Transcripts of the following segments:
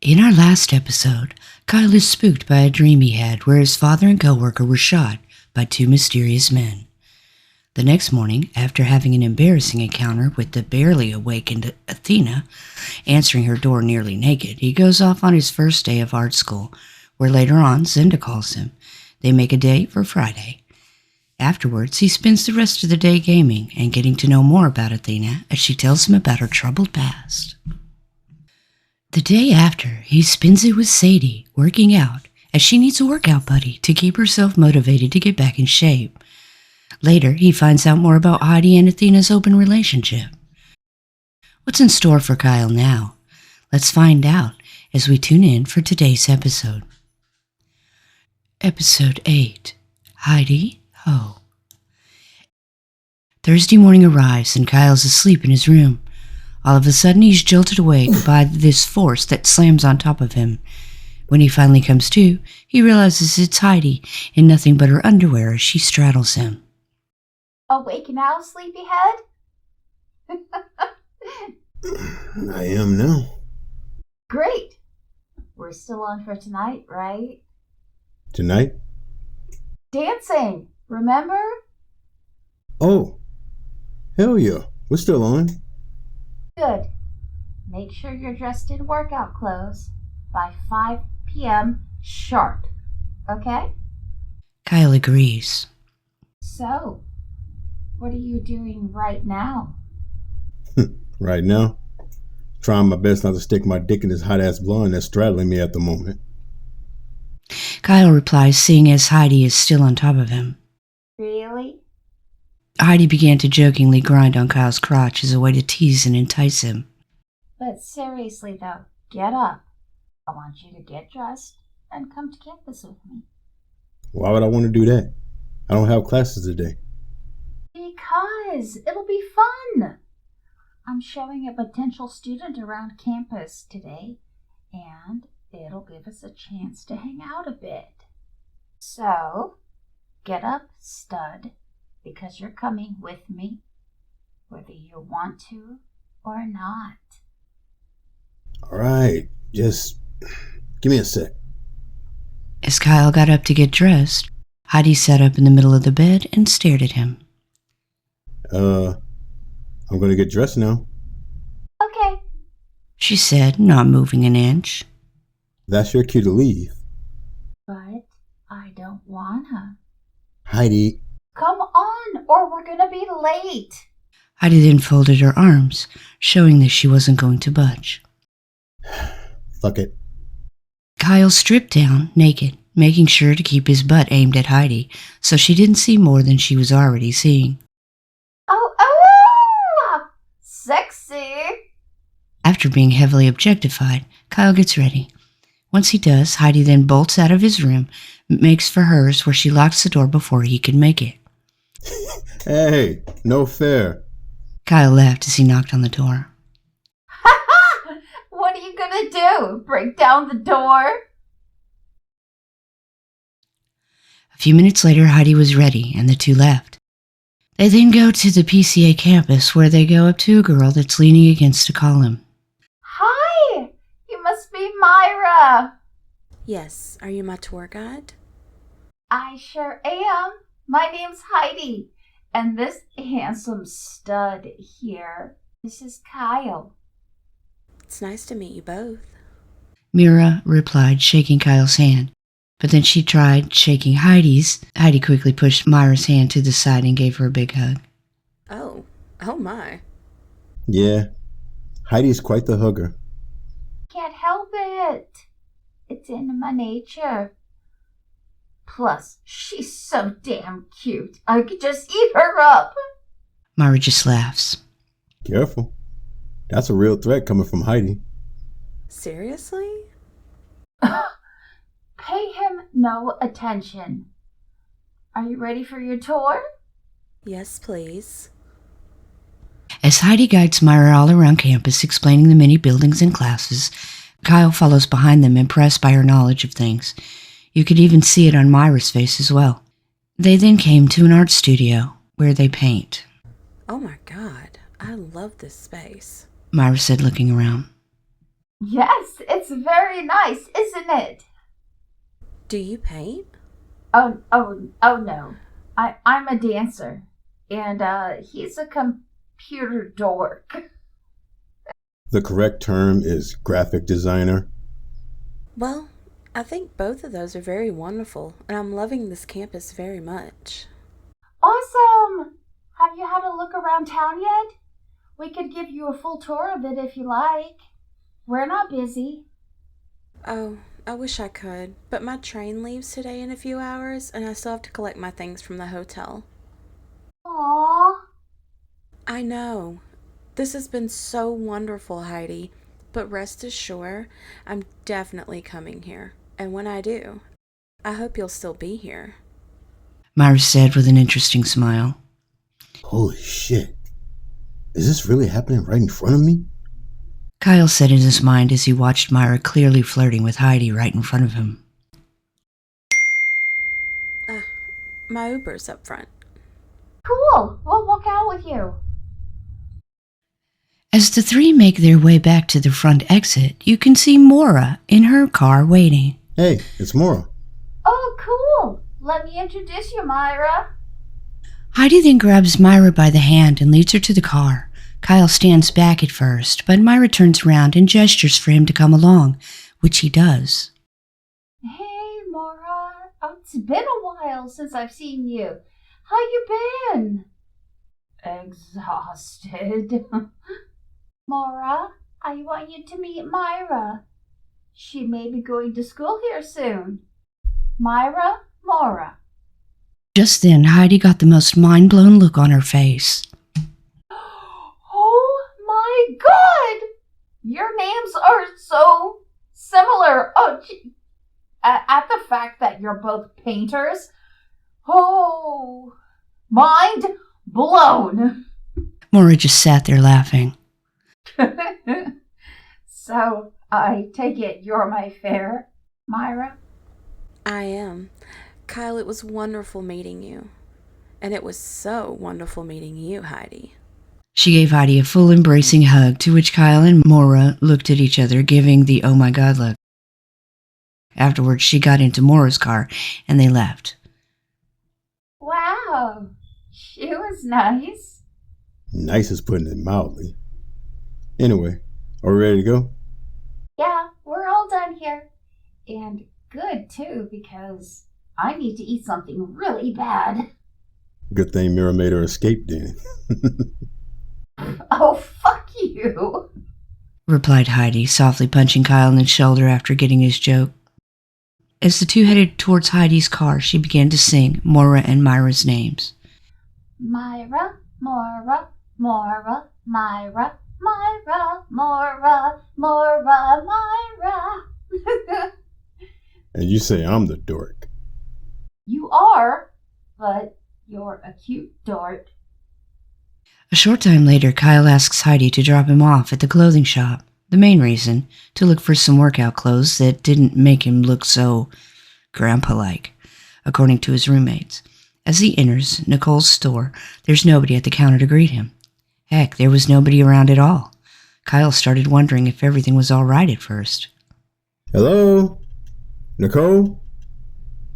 In our last episode, Kyle is spooked by a dream he had where his father and coworker were shot by two mysterious men. The next morning, after having an embarrassing encounter with the barely awakened Athena, answering her door nearly naked, he goes off on his first day of art school, where later on Zenda calls him. They make a date for Friday. Afterwards, he spends the rest of the day gaming and getting to know more about Athena as she tells him about her troubled past. The day after, he spends it with Sadie, working out, as she needs a workout buddy to keep herself motivated to get back in shape. Later, he finds out more about Heidi and Athena's open relationship. What's in store for Kyle now? Let's find out as we tune in for today's episode. Episode 8, Heidi Ho. Thursday morning arrives and Kyle's asleep in his room. All of a sudden, he's jolted awake by this force that slams on top of him. When he finally comes to, he realizes it's Heidi in nothing but her underwear as she straddles him. Awake now, sleepyhead? I am now. Great. We're still on for tonight, right? Tonight? Dancing, remember? Oh, hell yeah. We're still on. Good. Make sure you're dressed in workout clothes by 5 p.m. sharp, okay? Kyle agrees. So, what are you doing right now? Right now? Trying my best not to stick my dick in this hot-ass blonde that's straddling me at the moment. Kyle replies, seeing as Heidi is still on top of him. Really? Heidi began to jokingly grind on Kyle's crotch as a way to tease and entice him. But seriously though, get up. I want you to get dressed and come to campus with me. Why would I want to do that? I don't have classes today. Because it'll be fun. I'm showing a potential student around campus today, and it'll give us a chance to hang out a bit. So, get up, stud, because you're coming with me, whether you want to or not. All right, just give me a sec. As Kyle got up to get dressed, Heidi sat up in the middle of the bed and stared at him. I'm gonna get dressed now. Okay, She said, not moving an inch. That's your cue to leave. but I don't wanna. Heidi. Come on, or we're gonna be late. Heidi then folded her arms, showing that she wasn't going to budge. Fuck it. Kyle stripped down, naked, making sure to keep his butt aimed at Heidi so she didn't see more than she was already seeing. Oh, sexy. After being heavily objectified, Kyle gets ready. Once he does, Heidi then bolts out of his room, makes for hers where she locks the door before he can make it. Hey, no fair. Kyle laughed as he knocked on the door. What are you gonna do? Break down the door? A few minutes later, Heidi was ready, and the two left. They then go to the PCA campus, where they go up to a girl that's leaning against a column. Hi, you must be Myra. Yes, are you my tour guide? I sure am. My name's Heidi, and this handsome stud here, this is Kyle. It's nice to meet you both. Mira replied, shaking Kyle's hand. But then she tried shaking Heidi's. Heidi quickly pushed Myra's hand to the side and gave her a big hug. Oh my. Yeah, Heidi's quite the hugger. Can't help it. It's in my nature. Plus, she's so damn cute. I could just eat her up. Myra just laughs. Careful. That's a real threat coming from Heidi. Seriously? Pay him no attention. Are you ready for your tour? Yes, please. As Heidi guides Myra all around campus, explaining the many buildings and classes, Kyle follows behind them, impressed by her knowledge of things. You could even see it on Myra's face as well. They then came to an art studio, where they paint. Oh my god, I love this space. Myra said, looking around. Yes, it's very nice, isn't it? Do you paint? Oh no. I'm a dancer. And he's a computer dork. The correct term is graphic designer. Well, I think both of those are very wonderful, and I'm loving this campus very much. Awesome! Have you had a look around town yet? We could give you a full tour of it if you like. We're not busy. Oh, I wish I could, but my train leaves today in a few hours, and I still have to collect my things from the hotel. Aww. I know. This has been so wonderful, Heidi, but rest assured, I'm definitely coming here. And when I do, I hope you'll still be here. Myra said with an interesting smile. Holy shit. Is this really happening right in front of me? Kyle said in his mind as he watched Myra clearly flirting with Heidi right in front of him. My Uber's up front. Cool. We'll walk out with you. As the three make their way back to the front exit, you can see Maura in her car waiting. Hey, it's Maura. Oh, cool. Let me introduce you, Myra. Heidi then grabs Myra by the hand and leads her to the car. Kyle stands back at first, but Myra turns around and gestures for him to come along, which he does. Hey, Maura. It's been a while since I've seen you. How you been? Exhausted. Maura, I want you to meet Myra. She may be going to school here soon. Myra, Maura. Just then, Heidi got the most mind-blown look on her face. Oh my God! Your names are so similar. Oh, gee. At the fact that you're both painters. Oh, mind blown. Maura just sat there laughing. So, I take it you're my fair, Myra? I am. Kyle, it was wonderful meeting you. And it was so wonderful meeting you, Heidi. She gave Heidi a full embracing hug, to which Kyle and Maura looked at each other, giving the oh my god look. Afterwards, she got into Maura's car, and they left. Wow, she was nice. Nice is putting it mildly. Anyway, are we ready to go? Yeah, we're all done here. And good, too, because I need to eat something really bad. Good thing Mira made her escape then. Oh, fuck you. Replied Heidi, softly punching Kyle in the shoulder after getting his joke. As the two headed towards Heidi's car, she began to sing Maura and Myra's names. Myra, Maura, Maura, Myra, Myra, Maura, Maura, Myra. And you say I'm the dork. You are, but you're a cute dork. A short time later, Kyle asks Heidi to drop him off at the clothing shop. The main reason, to look for some workout clothes that didn't make him look so grandpa-like, according to his roommates. As he enters Nicole's store, there's nobody at the counter to greet him. Heck, there was nobody around at all. Kyle started wondering if everything was all right at first. Hello? Nicole?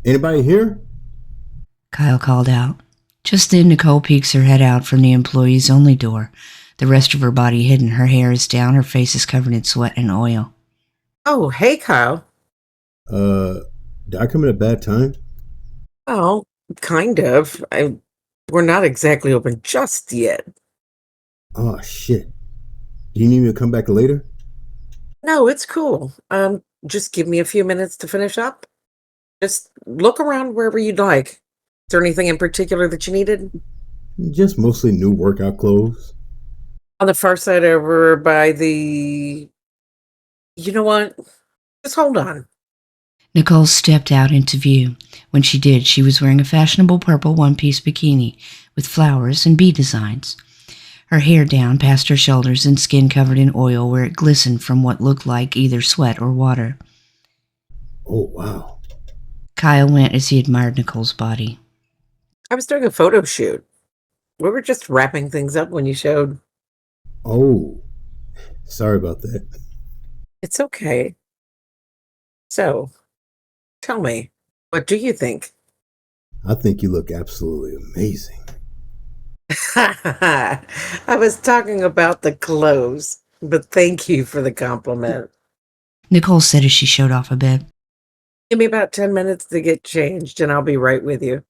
Anybody here? Kyle called out. Just then, Nicole peeks her head out from the employees only door. The rest of her body hidden, her hair is down, her face is covered in sweat and oil. Oh, hey, Kyle. Did I come at a bad time? Well, kind of. We're not exactly open just yet. Oh, shit. Do you need me to come back later? No, it's cool. Just give me a few minutes to finish up. Just look around wherever you'd like. Is there anything in particular that you needed? Just mostly new workout clothes. On the far side over by the... You know what? Just hold on. Nicole stepped out into view. When she did, she was wearing a fashionable purple one-piece bikini with flowers and bee designs. Her hair down past her shoulders and skin covered in oil where it glistened from what looked like either sweat or water. Oh, wow. Kyle went as he admired Nicole's body. I was doing a photo shoot. We were just wrapping things up when you showed. Oh, sorry about that. It's okay. So, tell me, what do you think? I think you look absolutely amazing. I was talking about the clothes, but thank you for the compliment. Nicole said as she showed off a bit. Give me about 10 minutes to get changed, and I'll be right with you.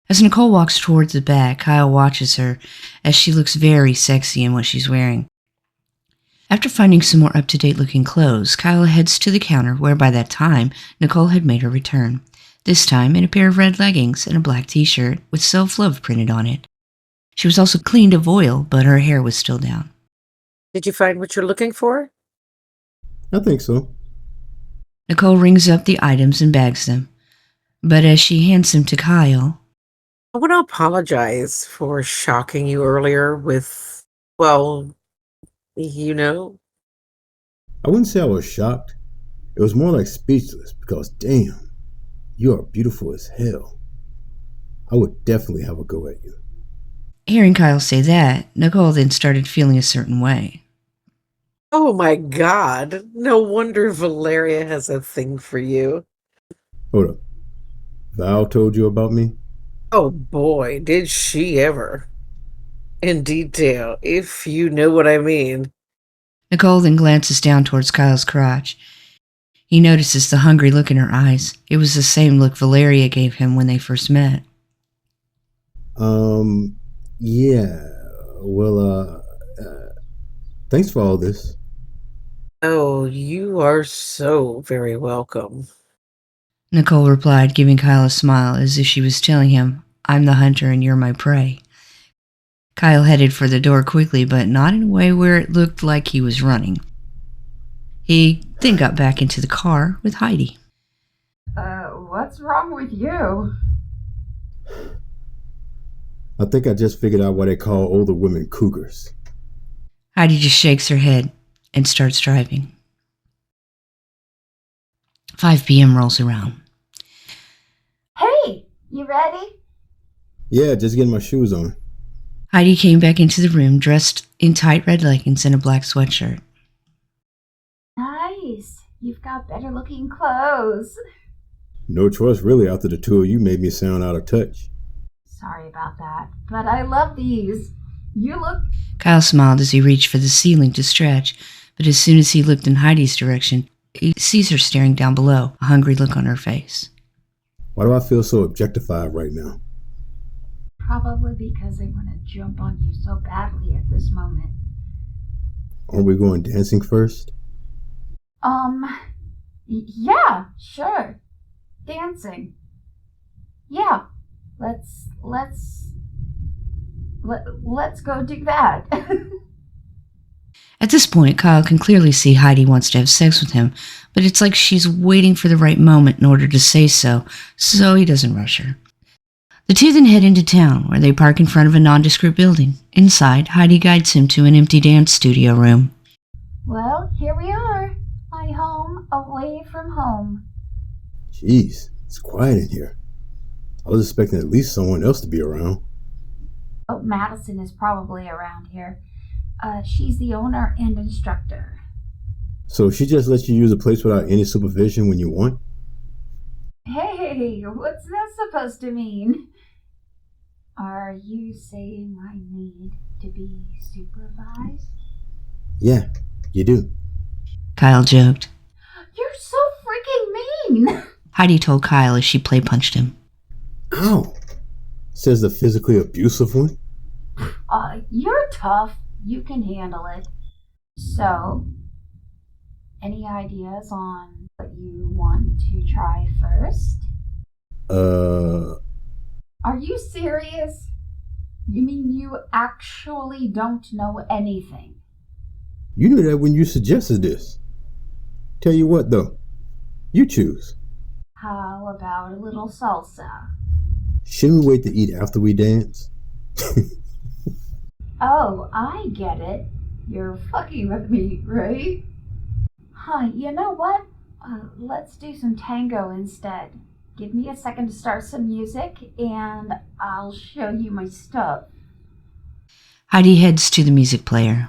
As Nicole walks towards the back, Kyle watches her as she looks very sexy in what she's wearing. After finding some more up-to-date looking clothes, Kyle heads to the counter where by that time Nicole had made her return, this time in a pair of red leggings and a black t-shirt with self-love printed on it. She was also cleaned of oil, but her hair was still down. Did you find what you're looking for? I think so. Nicole rings up the items and bags them, but as she hands them to Kyle, I want to apologize for shocking you earlier with, well, you know. I wouldn't say I was shocked. It was more like speechless because, damn, you are beautiful as hell. I would definitely have a go at you. hearing Kyle say that, Nicole then started feeling a certain way. Oh my God. No wonder Valeria has a thing for you. Hold up. Val told you about me? Oh boy, did she ever. In detail, if you know what I mean. Nicole then glances down towards Kyle's crotch. He notices the hungry look in her eyes. It was the same look Valeria gave him when they first met. Yeah. Well, thanks for all this. Oh, you are so very welcome. Nicole replied, giving Kyle a smile as if she was telling him, I'm the hunter and you're my prey. Kyle headed for the door quickly, but not in a way where it looked like he was running. He then got back into the car with Heidi. What's wrong with you? I think I just figured out why they call older women cougars. Heidi just shakes her head and starts driving. 5 p.m. rolls around. Hey, you ready? Yeah, just getting my shoes on. Heidi came back into the room dressed in tight red leggings and a black sweatshirt. Nice. You've got better looking clothes. No choice really after the two of you made me sound out of touch. Sorry about that, but I love these. You look... Kyle smiled as he reached for the ceiling to stretch, but as soon as he looked in Heidi's direction, he sees her staring down below, a hungry look on her face. Why do I feel so objectified right now? Probably because they want to jump on you so badly at this moment. Aren't we going dancing first? Yeah, sure. Dancing. Yeah, let's go do that. At this point, Kyle can clearly see Heidi wants to have sex with him, but it's like she's waiting for the right moment in order to say so he doesn't rush her. The two then head into town, where they park in front of a nondescript building. Inside, Heidi guides him to an empty dance studio room. Well, here we are. My home away from home. Jeez, it's quiet in here. I was expecting at least someone else to be around. Oh, Madison is probably around here. She's the owner and instructor. So she just lets you use the place without any supervision when you want? Hey, what's that supposed to mean? Are you saying I need to be supervised? Yeah, you do. Kyle joked. You're so freaking mean! Heidi told Kyle as she play punched him. Ow! Says the physically abusive one. You're tough. You can handle it. So, any ideas on what you want to try first? Are you serious? You mean you actually don't know anything? You knew that when you suggested this. Tell you what, though. You choose. How about a little salsa? Shouldn't we wait to eat after we dance? Oh, I get it. You're fucking with me, right? You know what? Let's do some tango instead. Give me a second to start some music, and I'll show you my stuff. Heidi heads to the music player.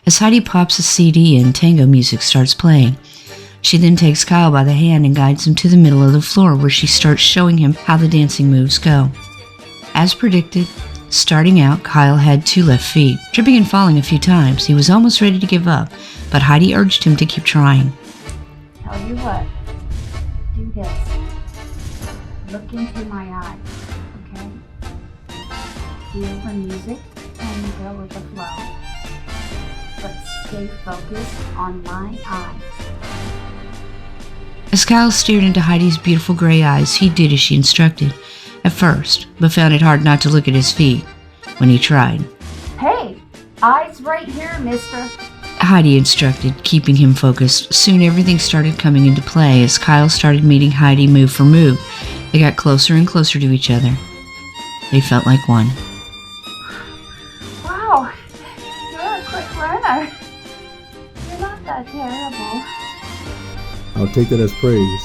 As Heidi pops a CD in, tango music starts playing. She then takes Kyle by the hand and guides him to the middle of the floor where she starts showing him how the dancing moves go. As predicted, starting out, Kyle had 2 left feet. Tripping and falling a few times, he was almost ready to give up, but Heidi urged him to keep trying. Tell you what, do this. Look into my eyes, okay? Feel the music and go with the flow. But stay focused on my eyes. As Kyle stared into Heidi's beautiful gray eyes, he did as she instructed at first, but found it hard not to look at his feet when he tried. Hey, eyes right here, mister. Heidi instructed, keeping him focused. Soon everything started coming into play as Kyle started meeting Heidi move for move. They got closer and closer to each other. They felt like one. Wow, you're a quick learner. You're not that terrible. I'll take that as praise.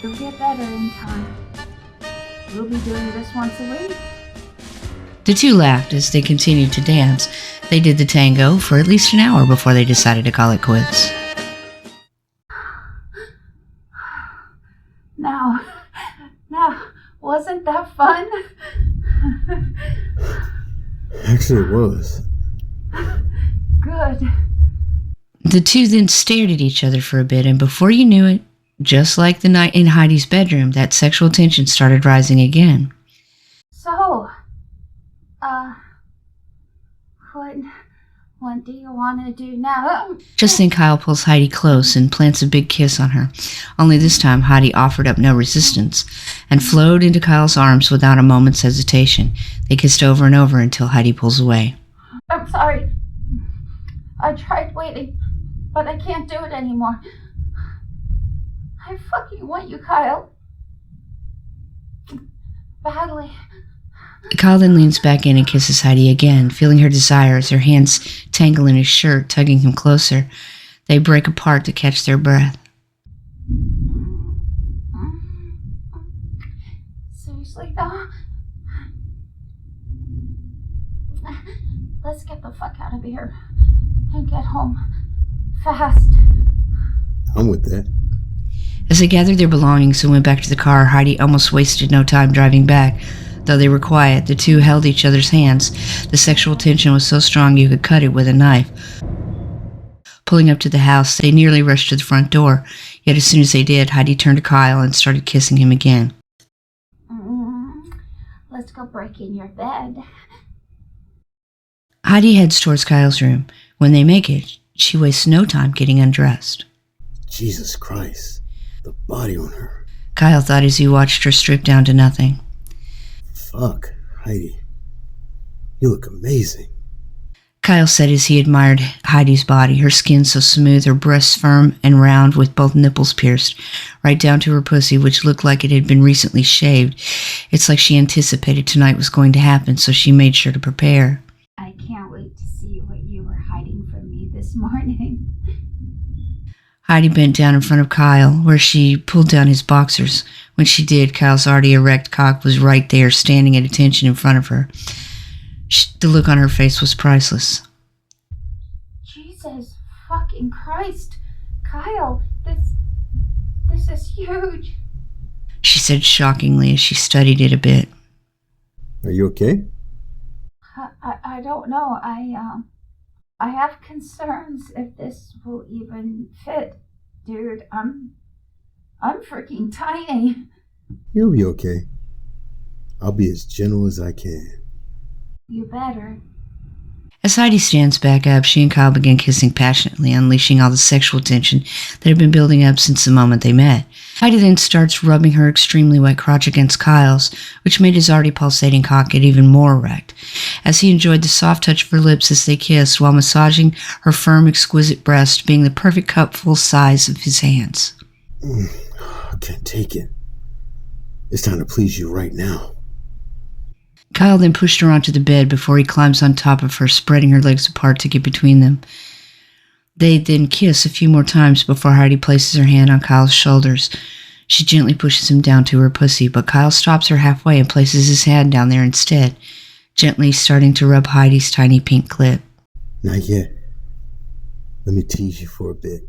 You'll get better in time. We'll be doing this once a week. The two laughed as they continued to dance. They did the tango for at least an hour before they decided to call it quits. Now, wasn't that fun? Actually, it was. Good. The two then stared at each other for a bit, and before you knew it, just like the night in Heidi's bedroom, that sexual tension started rising again. So, what do you want to do now? Just then Kyle pulls Heidi close and plants a big kiss on her. Only this time Heidi offered up no resistance and flowed into Kyle's arms without a moment's hesitation. They kissed over and over until Heidi pulls away. I'm sorry. I tried waiting, but I can't do it anymore. I fucking want you, Kyle. Badly. Kyle then leans back in and kisses Heidi again, feeling her desire as her hands tangle in his shirt, tugging him closer. They break apart to catch their breath. Seriously, though? Let's get the fuck out of here and get home fast. I'm with that. As they gathered their belongings and went back to the car, Heidi almost wasted no time driving back. Though they were quiet, the two held each other's hands. The sexual tension was so strong you could cut it with a knife. Pulling up to the house, they nearly rushed to the front door. Yet as soon as they did, Heidi turned to Kyle and started kissing him again. Let's go break in your bed. Heidi heads towards Kyle's room. When they make it, she wastes no time getting undressed. Jesus Christ. The body on her. Kyle thought as he watched her strip down to nothing. Fuck, Heidi. You look amazing. Kyle said as he admired Heidi's body, her skin so smooth, her breasts firm and round with both nipples pierced, right down to her pussy, which looked like it had been recently shaved. It's like she anticipated tonight was going to happen, so she made sure to prepare. I can't wait to see what you were hiding from me this morning. Heidi bent down in front of Kyle, where she pulled down his boxers. When she did, Kyle's already erect cock was right there, standing at attention in front of her. The look on her face was priceless. Jesus fucking Christ. Kyle, this is huge. She said shockingly as she studied it a bit. Are you okay? I don't know. I have concerns if this will even fit. Dude, I'm freaking tiny. You'll be okay. I'll be as gentle as I can. You better. As Heidi stands back up, she and Kyle begin kissing passionately, unleashing all the sexual tension that had been building up since the moment they met. Heidi then starts rubbing her extremely wet crotch against Kyle's, which made his already pulsating cock get even more erect, as he enjoyed the soft touch of her lips as they kissed, while massaging her firm, exquisite breast, being the perfect cupful size of his hands. I can't take it. It's time to please you right now. Kyle then pushed her onto the bed before he climbs on top of her, spreading her legs apart to get between them. They then kiss a few more times before Heidi places her hand on Kyle's shoulders. She gently pushes him down to her pussy, but Kyle stops her halfway and places his hand down there instead, gently starting to rub Heidi's tiny pink clit. Not yet. Let me tease you for a bit.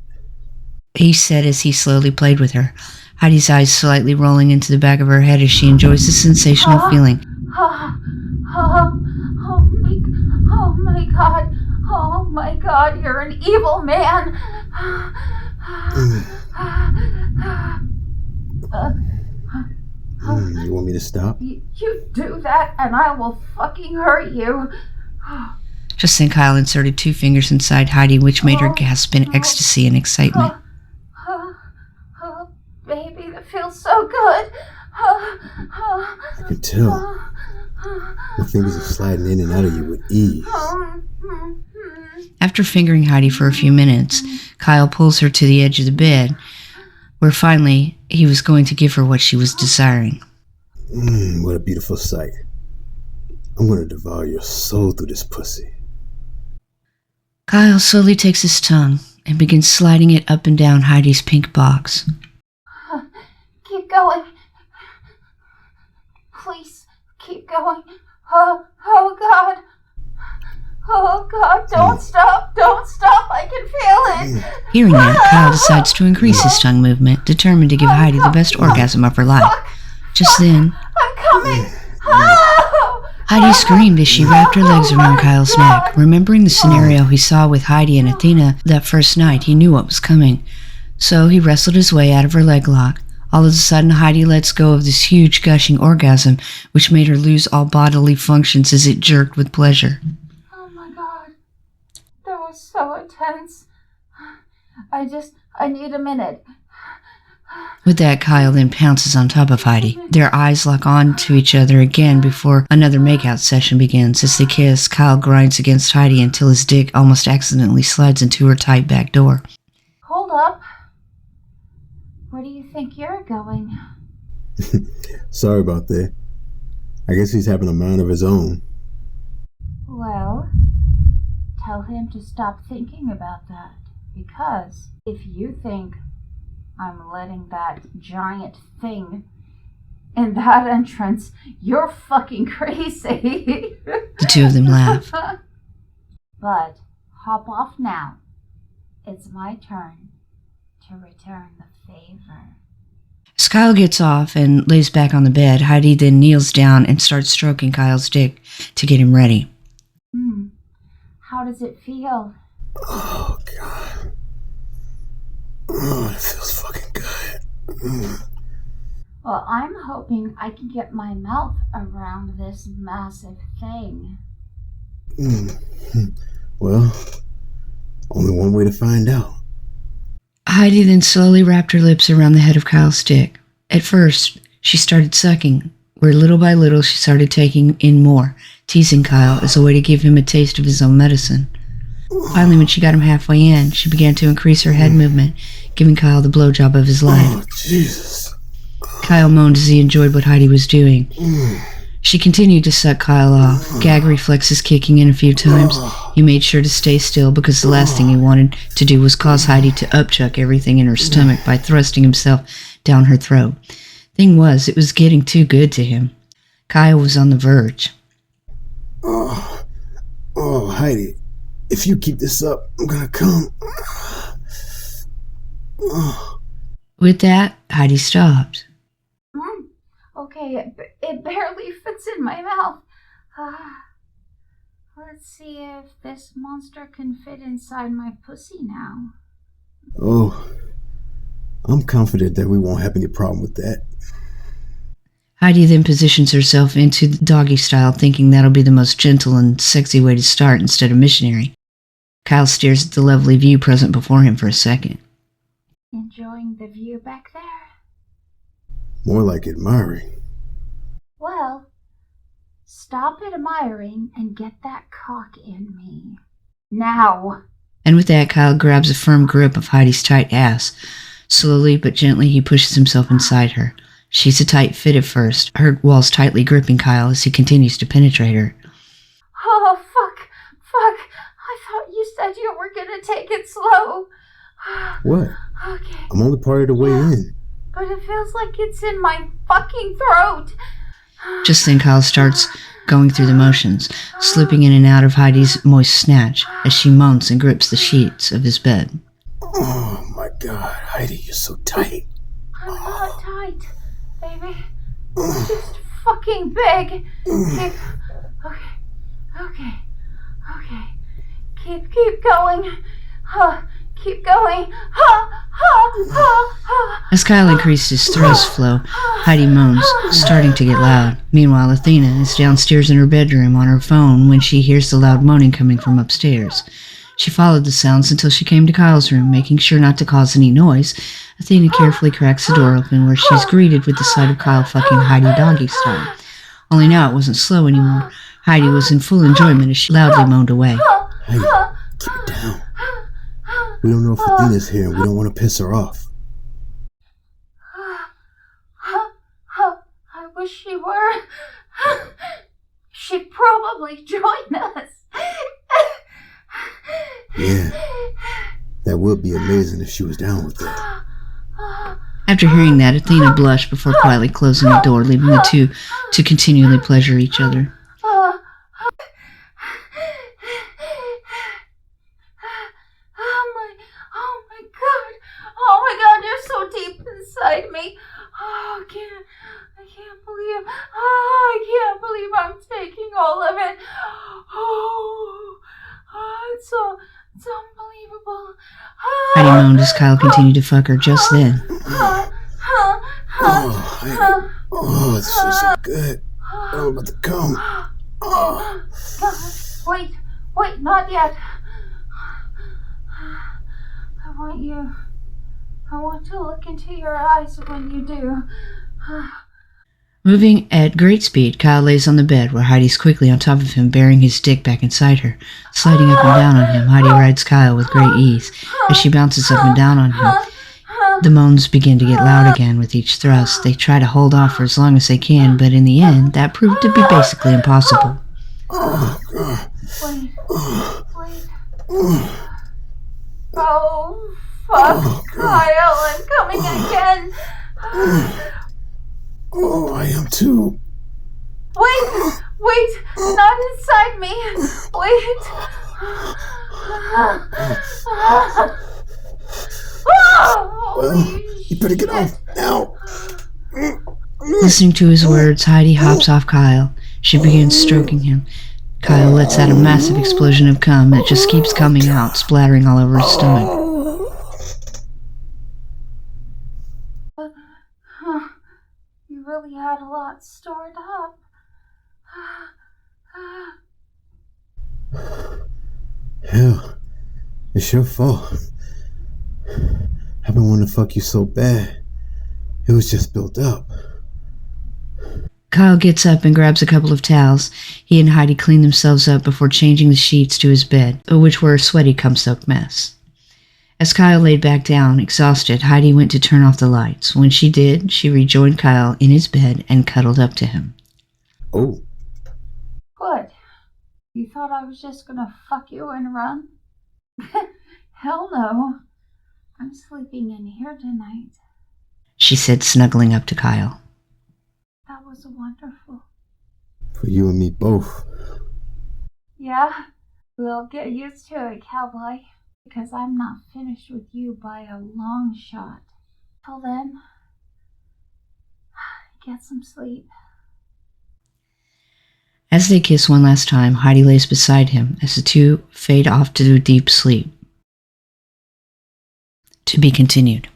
He said as he slowly played with her, Heidi's eyes slightly rolling into the back of her head as she enjoys the sensational feeling. Oh my God. Oh my God, you're an evil man. You want me to stop? You do that and I will fucking hurt you. Just then Kyle inserted 2 fingers inside Heidi, which made her gasp in ecstasy and excitement. Baby, that feels so good. I can tell. My fingers are sliding in and out of you with ease. After fingering Heidi for a few minutes, Kyle pulls her to the edge of the bed, where finally he was going to give her what she was desiring. What a beautiful sight. I'm going to devour your soul through this pussy. Kyle slowly takes his tongue and begins sliding it up and down Heidi's pink box. Keep going. Please, keep going. Oh God. Oh God, don't stop, I can feel it. Hearing that, Kyle decides to increase his tongue movement, determined to give Heidi the best orgasm of her life. Just then, I'm coming. Oh! Heidi screamed as she wrapped her legs around Kyle's neck. Remembering the scenario he saw with Heidi and Athena that first night, he knew what was coming. So he wrestled his way out of her leg lock. All of a sudden, Heidi lets go of this huge gushing orgasm, which made her lose all bodily functions as it jerked with pleasure. Oh my God. That was so intense. I need a minute. With that, Kyle then pounces on top of Heidi. Their eyes lock on to each other again before another makeout session begins. As they kiss, Kyle grinds against Heidi until his dick almost accidentally slides into her tight back door. Hold up. Where do you think you're going? Sorry about that. I guess he's having a mind of his own. Well, tell him to stop thinking about that. Because if you think I'm letting that giant thing in that entrance, you're fucking crazy. The 2 of them laugh. But hop off now. It's my turn to return the favor. As Kyle gets off and lays back on the bed, Heidi then kneels down and starts stroking Kyle's dick to get him ready. How does it feel? Oh, God. Oh, it feels fucking good. Well, I'm hoping I can get my mouth around this massive thing. Well, only one way to find out. Heidi then slowly wrapped her lips around the head of Kyle's dick. At first, she started sucking, where little by little she started taking in more, teasing Kyle as a way to give him a taste of his own medicine. Finally, when she got him halfway in, she began to increase her head movement, giving Kyle the blowjob of his life. Oh, Jesus. Kyle moaned as he enjoyed what Heidi was doing. She continued to suck Kyle off, gag reflexes kicking in a few times. He made sure to stay still because the last thing he wanted to do was cause Heidi to upchuck everything in her stomach by thrusting himself down her throat. Thing was, it was getting too good to him. Kyle was on the verge. Oh, Heidi, if you keep this up, I'm gonna come. With that, Heidi stopped. Okay, it barely fits in my mouth. Let's see if this monster can fit inside my pussy now. Oh, I'm confident that we won't have any problem with that. Heidi then positions herself into the doggy style, thinking that'll be the most gentle and sexy way to start instead of missionary. Kyle stares at the lovely view present before him for a second. Enjoying the view back there? More like admiring. Well, stop admiring and get that cock in me. Now! And with that, Kyle grabs a firm grip of Heidi's tight ass. Slowly but gently, he pushes himself inside her. She's a tight fit at first, her walls tightly gripping Kyle as he continues to penetrate her. Oh, fuck! I thought you said you were gonna take it slow. What? Okay. I'm only part of the way in. But it feels like it's in my fucking throat. Just then, Kyle starts going through the motions, slipping in and out of Heidi's moist snatch as she moans and grips the sheets of his bed. Oh my God, Heidi, you're so tight. I'm not tight, baby. It's just fucking big. Okay. Keep going. Keep going. As Kyle increased his thrust flow, Heidi moans, starting to get loud. Meanwhile, Athena is downstairs in her bedroom on her phone when she hears the loud moaning coming from upstairs. She followed the sounds until she came to Kyle's room, making sure not to cause any noise. Athena carefully cracks the door open, where she's greeted with the sight of Kyle fucking Heidi doggy style. Only now it wasn't slow anymore. Heidi was in full enjoyment as she loudly moaned away. Heidi, keep it down. We don't know if Athena's here and we don't want to piss her off. I wish she were. She'd probably join us. Yeah, that would be amazing if she was down with it. After hearing that, Athena blushed before quietly closing the door, leaving the two to continually pleasure each other. Oh my God, you're so deep inside me. I can't believe I'm taking all of it. It's unbelievable. Heidi moaned as Kyle continued to fuck her just then. Oh, Heidi. Oh, this feels so good. I'm about to come. Oh. Wait, not yet. I want to look into your eyes when you do. Moving at great speed, Kyle lays on the bed, where Heidi's quickly on top of him, bearing his dick back inside her. Sliding up and down on him, Heidi rides Kyle with great ease. As she bounces up and down on him, the moans begin to get loud again with each thrust. They try to hold off for as long as they can, but in the end, that proved to be basically impossible. Oh, God. Wait. Oh, fuck, Kyle, I'm coming again. Oh, I am too. Wait, not inside me. Wait. Well, you better get off now. Listening to his words, Heidi hops off Kyle. She begins stroking him. Kyle lets out a massive explosion of cum that just keeps coming out, splattering all over his stomach. You really had a lot stored up. Hell, it's your fault. I've been wanting to fuck you so bad. It was just built up. Kyle gets up and grabs a couple of towels. He and Heidi clean themselves up before changing the sheets to his bed, which were a sweaty, cum-soaked mess. As Kyle laid back down, exhausted, Heidi went to turn off the lights. When she did, she rejoined Kyle in his bed and cuddled up to him. Oh. Good. You thought I was just gonna fuck you and run? Hell no. I'm sleeping in here tonight. She said, snuggling up to Kyle. That was wonderful. For you and me both. Yeah? We'll get used to it, cowboy. Because I'm not finished with you by a long shot. Till then, get some sleep. As they kiss one last time, Heidi lays beside him as the two fade off to deep sleep. To be continued.